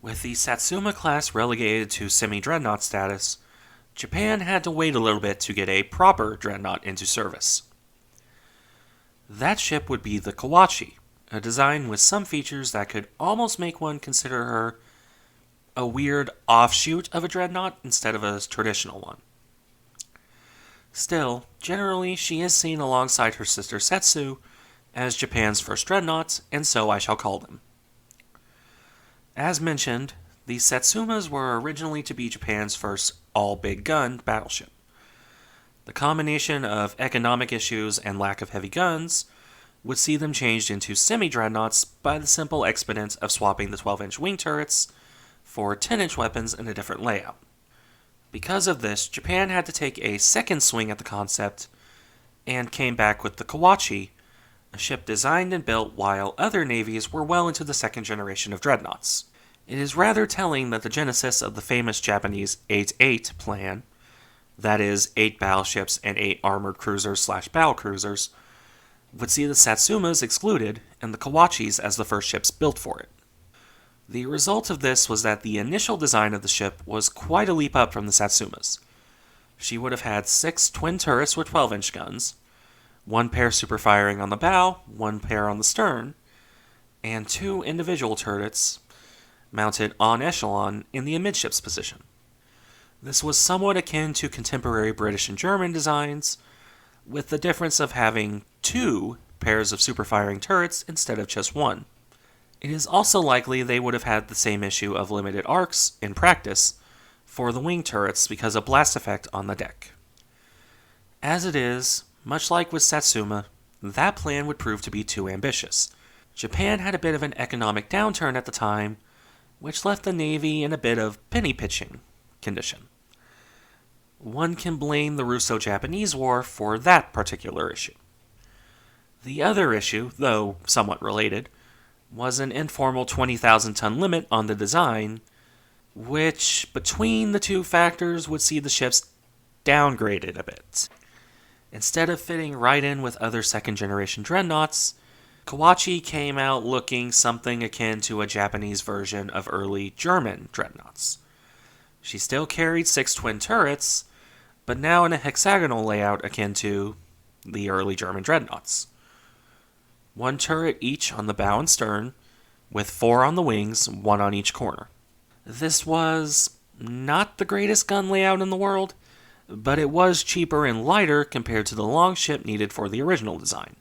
With the Satsuma-class relegated to semi-dreadnought status, Japan had to wait a little bit to get a proper dreadnought into service. That ship would be the Kawachi, a design with some features that could almost make one consider her a weird offshoot of a dreadnought instead of a traditional one. Still, generally she is seen alongside her sister Setsu as Japan's first dreadnoughts, and so I shall call them. As mentioned, the Satsumas were originally to be Japan's first all-big gun battleship. The combination of economic issues and lack of heavy guns would see them changed into semi-dreadnoughts by the simple expedient of swapping the 12-inch wing turrets for 10-inch weapons in a different layout. Because of this, Japan had to take a second swing at the concept and came back with the Kawachi, a ship designed and built while other navies were well into the second generation of dreadnoughts. It is rather telling that the genesis of the famous Japanese 8-8 plan, that is, 8 battleships and 8 armored cruisers/battlecruisers, would see the Satsumas excluded and the Kawachis as the first ships built for it. The result of this was that the initial design of the ship was quite a leap up from the Satsumas. She would have had 6 twin turrets with 12-inch guns, 1 pair superfiring on the bow, 1 pair on the stern, and 2 individual turrets mounted en echelon in the amidships position. This was somewhat akin to contemporary British and German designs, with the difference of having 2 pairs of superfiring turrets instead of just 1. It is also likely they would have had the same issue of limited arcs, in practice, for the wing turrets because of blast effect on the deck. As it is, much like with Satsuma, that plan would prove to be too ambitious. Japan had a bit of an economic downturn at the time, which left the Navy in a bit of penny-pitching condition. One can blame the Russo-Japanese War for that particular issue. The other issue, though somewhat related, was an informal 20,000-ton limit on the design, which, between the two factors, would see the ships downgraded a bit. Instead of fitting right in with other second-generation dreadnoughts, Kawachi came out looking something akin to a Japanese version of early German dreadnoughts. She still carried 6 twin turrets, but now in a hexagonal layout akin to the early German dreadnoughts. 1 turret each on the bow and stern, with 4 on the wings, 1 on each corner. This was not the greatest gun layout in the world, but it was cheaper and lighter compared to the long ship needed for the original design.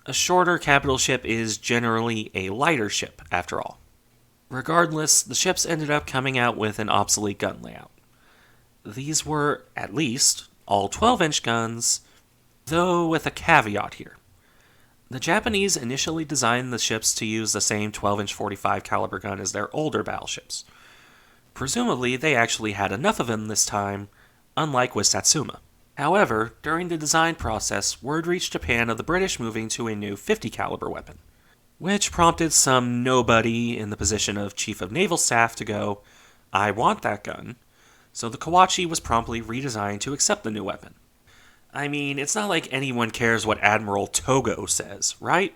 A shorter capital ship is generally a lighter ship, after all. Regardless, the ships ended up coming out with an obsolete gun layout. These were, at least, all 12-inch guns, though with a caveat here. The Japanese initially designed the ships to use the same 12-inch 45 caliber gun as their older battleships. Presumably, they actually had enough of them this time, unlike with Satsuma. However, during the design process, word reached Japan of the British moving to a new 50 caliber weapon, which prompted some nobody in the position of Chief of Naval Staff to go, "I want that gun," so the Kawachi was promptly redesigned to accept the new weapon. I mean, it's not like anyone cares what Admiral Togo says, right?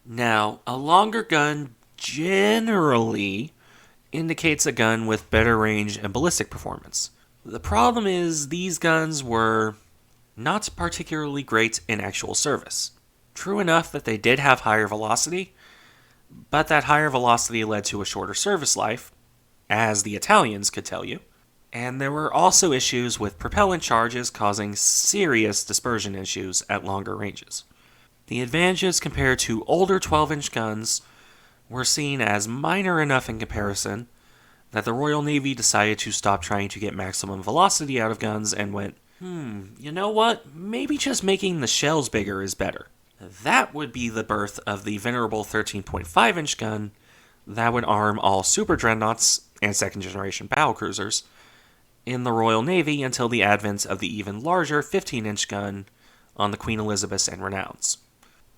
Now, a longer gun generally indicates a gun with better range and ballistic performance. The problem is these guns were not particularly great in actual service. True enough that they did have higher velocity, but that higher velocity led to a shorter service life, as the Italians could tell you. And there were also issues with propellant charges causing serious dispersion issues at longer ranges. The advantages compared to older 12-inch guns were seen as minor enough in comparison that the Royal Navy decided to stop trying to get maximum velocity out of guns and went, you know what, maybe just making the shells bigger is better. That would be the birth of the venerable 13.5-inch gun that would arm all super dreadnoughts and second-generation battlecruisers in the Royal Navy until the advent of the even larger 15-inch gun on the Queen Elizabeths and Renowns.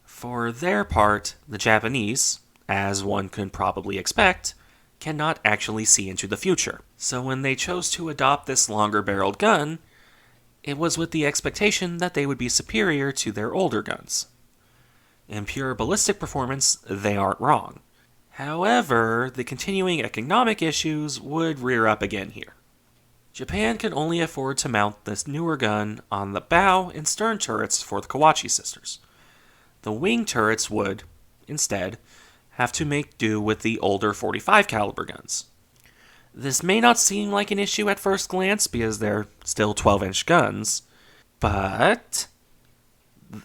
For their part, the Japanese, as one could probably expect, cannot actually see into the future. So when they chose to adopt this longer-barreled gun, it was with the expectation that they would be superior to their older guns. In pure ballistic performance, they aren't wrong. However, the continuing economic issues would rear up again here. Japan could only afford to mount this newer gun on the bow and stern turrets for the Kawachi sisters. The wing turrets would, instead, have to make do with the older 45 caliber guns. This may not seem like an issue at first glance because they're still 12-inch guns, but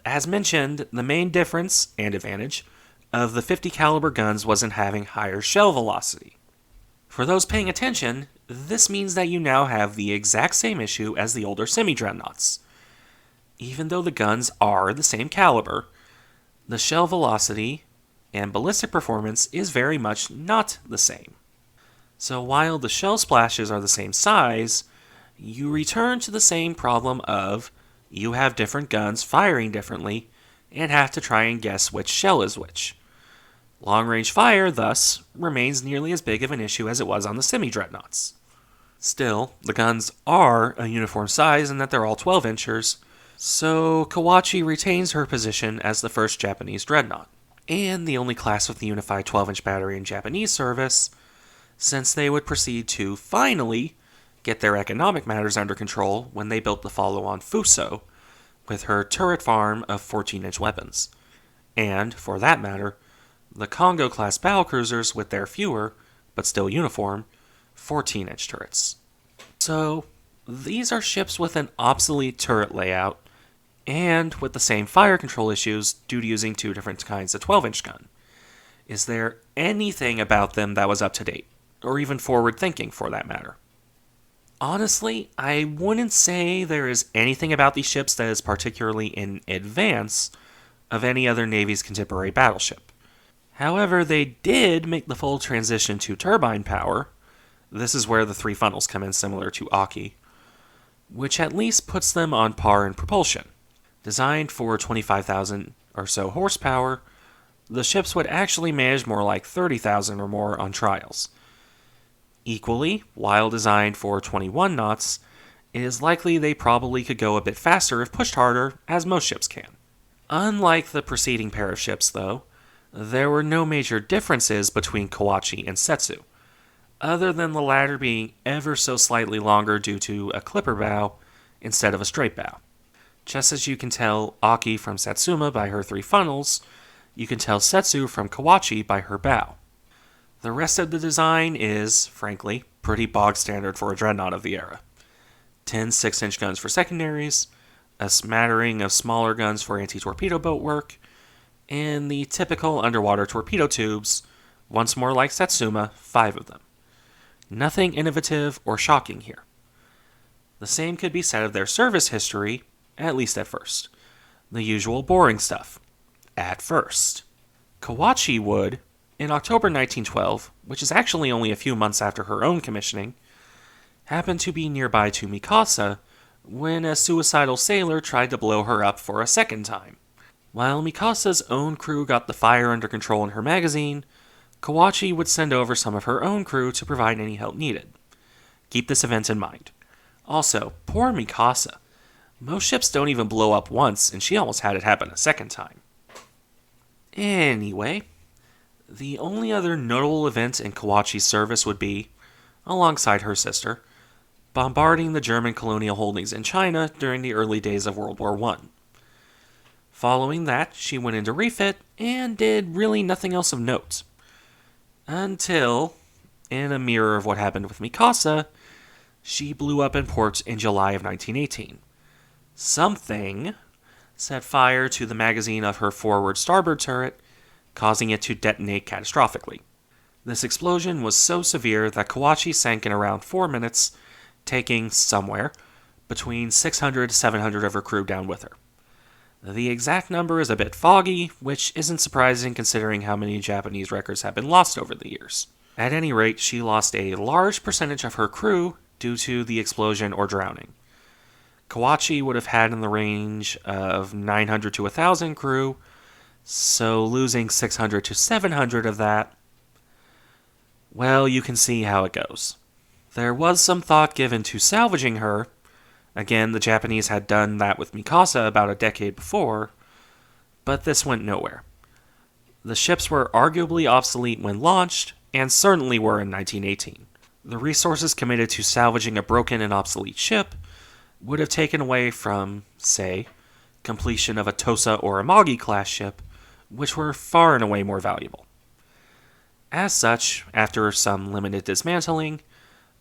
as mentioned, the main difference and advantage of the 50 caliber guns was in having higher shell velocity. For those paying attention, this means that you now have the exact same issue as the older semi-dreadnoughts. Even though the guns are the same caliber, the shell velocity and ballistic performance is very much not the same. So while the shell splashes are the same size, you return to the same problem of you have different guns firing differently and have to try and guess which shell is which. Long-range fire, thus, remains nearly as big of an issue as it was on the semi-dreadnoughts. Still, the guns are a uniform size in that they're all 12-inchers, so Kawachi retains her position as the first Japanese dreadnought, and the only class with the unified 12-inch battery in Japanese service, since they would proceed to, finally, get their economic matters under control when they built the follow-on Fuso, with her turret farm of 14-inch weapons. And, for that matter, the Congo-class battlecruisers with their fewer, but still uniform, 14-inch turrets. So, these are ships with an obsolete turret layout, and with the same fire control issues due to using two different kinds of 12-inch gun. Is there anything about them that was up to date, or even forward-thinking for that matter? Honestly, I wouldn't say there is anything about these ships that is particularly in advance of any other Navy's contemporary battleship. However, they did make the full transition to turbine power. This is where the three funnels come in, similar to Aki, which at least puts them on par in propulsion. Designed for 25,000 or so horsepower, the ships would actually manage more like 30,000 or more on trials. Equally, while designed for 21 knots, it is likely they probably could go a bit faster if pushed harder, as most ships can. Unlike the preceding pair of ships, though, there were no major differences between Kawachi and Setsu, other than the latter being ever so slightly longer due to a clipper bow instead of a straight bow. Just as you can tell Aki from Satsuma by her three funnels, you can tell Setsu from Kawachi by her bow. The rest of the design is, frankly, pretty bog standard for a dreadnought of the era. 10 6-inch guns for secondaries, a smattering of smaller guns for anti-torpedo boat work, and the typical underwater torpedo tubes, once more like Satsuma, 5 of them. Nothing innovative or shocking here. The same could be said of their service history, at least at first. The usual boring stuff. At first. Kawachi would, in October 1912, which is actually only a few months after her own commissioning, happen to be nearby to Mikasa when a suicidal sailor tried to blow her up for a second time. While Mikasa's own crew got the fire under control in her magazine, Kawachi would send over some of her own crew to provide any help needed. Keep this event in mind. Also, poor Mikasa. Most ships don't even blow up once, and she almost had it happen a second time. Anyway, the only other notable event in Kawachi's service would be, alongside her sister, bombarding the German colonial holdings in China during the early days of World War I. Following that, she went into refit and did really nothing else of note. Until, in a mirror of what happened with Mikasa, she blew up in port in July of 1918. Something set fire to the magazine of her forward starboard turret, causing it to detonate catastrophically. This explosion was so severe that Kawachi sank in around 4 minutes, taking somewhere between 600 to 700 of her crew down with her. The exact number is a bit foggy, which isn't surprising considering how many Japanese records have been lost over the years. At any rate, she lost a large percentage of her crew due to the explosion or drowning. Kawachi would have had in the range of 900 to 1,000 crew, so losing 600 to 700 of that, well, you can see how it goes. There was some thought given to salvaging her. Again, the Japanese had done that with Mikasa about a decade before, but this went nowhere. The ships were arguably obsolete when launched, and certainly were in 1918. The resources committed to salvaging a broken and obsolete ship would have taken away from, say, completion of a Tosa or Amagi-class ship, which were far and away more valuable. As such, after some limited dismantling,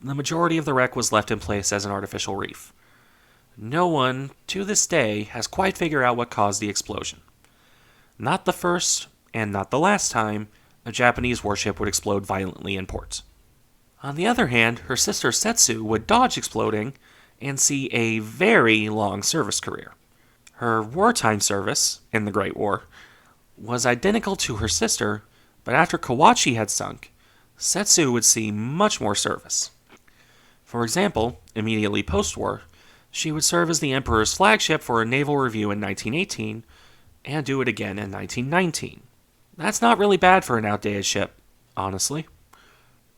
the majority of the wreck was left in place as an artificial reef. No one, to this day, has quite figured out what caused the explosion. Not the first, and not the last time, a Japanese warship would explode violently in port. On the other hand, her sister Setsu would dodge exploding and see a very long service career. Her wartime service, in the Great War, was identical to her sister, but after Kawachi had sunk, Setsu would see much more service. For example, immediately post-war, she would serve as the Emperor's flagship for a naval review in 1918, and do it again in 1919. That's not really bad for an outdated ship, honestly.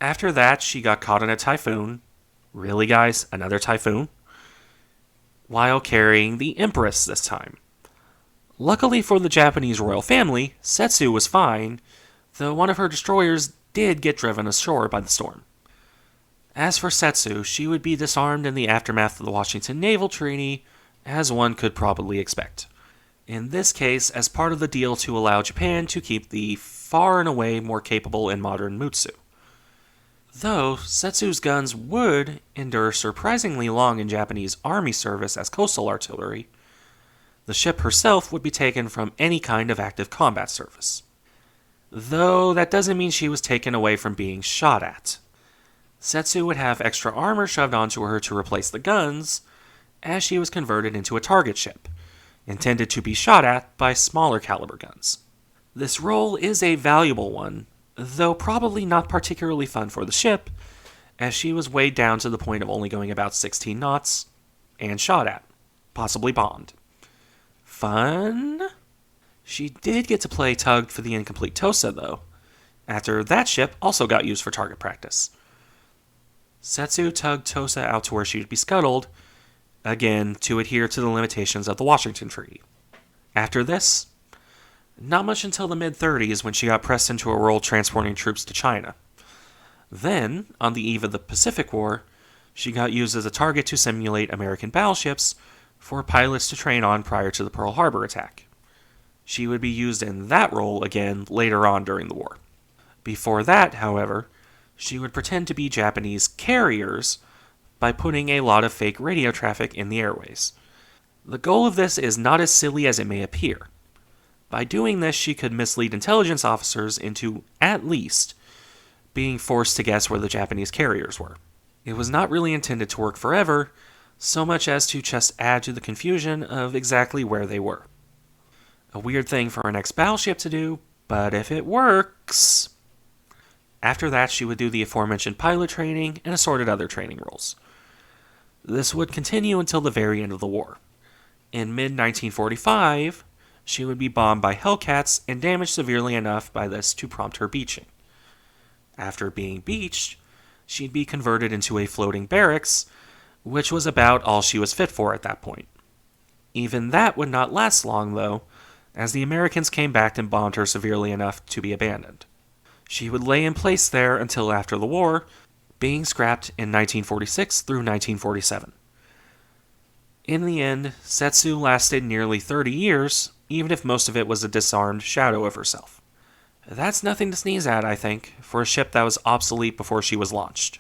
After that, she got caught in a typhoon. Really, guys? Another typhoon? While carrying the Empress this time. Luckily for the Japanese royal family, Setsu was fine, though one of her destroyers did get driven ashore by the storm. As for Setsu, she would be disarmed in the aftermath of the Washington Naval Treaty, as one could probably expect. In this case, as part of the deal to allow Japan to keep the far and away more capable and modern Mutsu. Though Setsu's guns would endure surprisingly long in Japanese army service as coastal artillery, the ship herself would be taken from any kind of active combat service. Though that doesn't mean she was taken away from being shot at. Setsu would have extra armor shoved onto her to replace the guns, as she was converted into a target ship, intended to be shot at by smaller caliber guns. This role is a valuable one, though probably not particularly fun for the ship, as she was weighed down to the point of only going about 16 knots, and shot at, possibly bombed. Fun? She did get to play tug for the incomplete Tosa, though, after that ship also got used for target practice. Setsu tugged Tosa out to where she would be scuttled, again to adhere to the limitations of the Washington Treaty. After this, not much until the mid-30s when she got pressed into a role transporting troops to China. Then, on the eve of the Pacific War, she got used as a target to simulate American battleships for pilots to train on prior to the Pearl Harbor attack. She would be used in that role again later on during the war. Before that, however, she would pretend to be Japanese carriers by putting a lot of fake radio traffic in the airways. The goal of this is not as silly as it may appear. By doing this, she could mislead intelligence officers into, at least, being forced to guess where the Japanese carriers were. It was not really intended to work forever, so much as to just add to the confusion of exactly where they were. A weird thing for an ex-battleship to do, but if it works... After that, she would do the aforementioned pilot training and assorted other training roles. This would continue until the very end of the war. In mid-1945, she would be bombed by Hellcats and damaged severely enough by this to prompt her beaching. After being beached, she'd be converted into a floating barracks, which was about all she was fit for at that point. Even that would not last long, though, as the Americans came back and bombed her severely enough to be abandoned. She would lay in place there until after the war, being scrapped in 1946 through 1947. In the end, Setsu lasted nearly 30 years, even if most of it was a disarmed shadow of herself. That's nothing to sneeze at, I think, for a ship that was obsolete before she was launched.